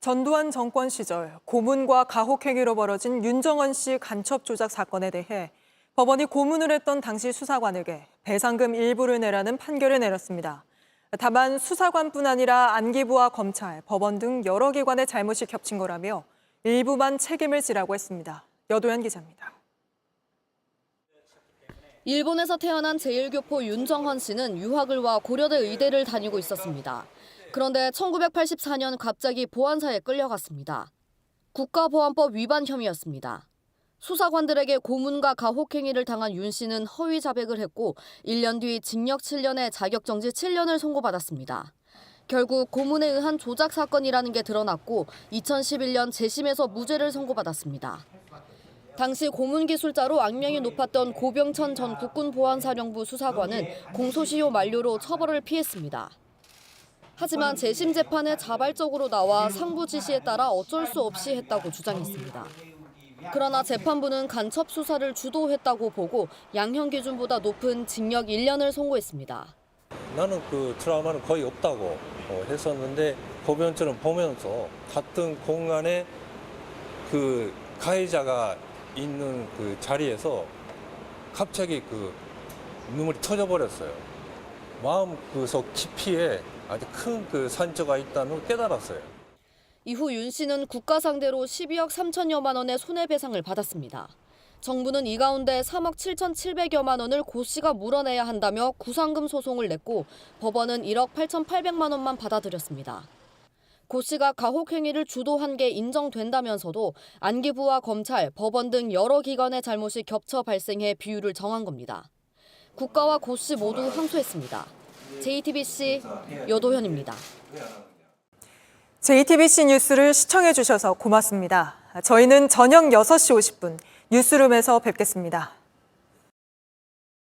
전두환 정권 시절 고문과 가혹행위로 벌어진 윤정원 씨 간첩 조작 사건에 대해 법원이 고문을 했던 당시 수사관에게 배상금 일부를 내라는 판결을 내렸습니다. 다만 수사관뿐 아니라 안기부와 검찰, 법원 등 여러 기관의 잘못이 겹친 거라며 일부만 책임을 지라고 했습니다. 여도현 기자입니다. 일본에서 태어난 제1교포 윤정헌 씨는 유학을 와 고려대 의대를 다니고 있었습니다. 그런데 1984년 갑자기 보안사에 끌려갔습니다. 국가보안법 위반 혐의였습니다. 수사관들에게 고문과 가혹행위를 당한 윤 씨는 허위 자백을 했고 1년 뒤 징역 7년에 자격정지 7년을 선고받았습니다. 결국 고문에 의한 조작 사건이라는 게 드러났고 2011년 재심에서 무죄를 선고받았습니다. 당시 고문기술자로 악명이 높았던 고병천 전 국군보안사령부 수사관은 공소시효 만료로 처벌을 피했습니다. 하지만 재심 재판에 자발적으로 나와 상부 지시에 따라 어쩔 수 없이 했다고 주장했습니다. 그러나 재판부는 간첩 수사를 주도했다고 보고 양형 기준보다 높은 징역 1년을 선고했습니다. 나는 그 트라우마는 거의 없다고 했었는데 고변처럼 보면서 같은 공간에 그 가해자가 있는 그 자리에서 갑자기 그 눈물이 터져버렸어요. 마음 속 깊이에 아주 큰 그 상처가 있다는 걸 깨달았어요. 이후 윤 씨는 국가 상대로 12억 3천여만 원의 손해배상을 받았습니다. 정부는 이 가운데 3억 7,700여만 원을 고 씨가 물어내야 한다며 구상금 소송을 냈고 법원은 1억 8,800만 원만 받아들였습니다. 고 씨가 가혹행위를 주도한 게 인정된다면서도 안기부와 검찰, 법원 등 여러 기관의 잘못이 겹쳐 발생해 비율을 정한 겁니다. 국가와 고 씨 모두 항소했습니다. JTBC 여도현입니다. JTBC 뉴스를 시청해 주셔서 고맙습니다. 저희는 저녁 6시 50분 뉴스룸에서 뵙겠습니다.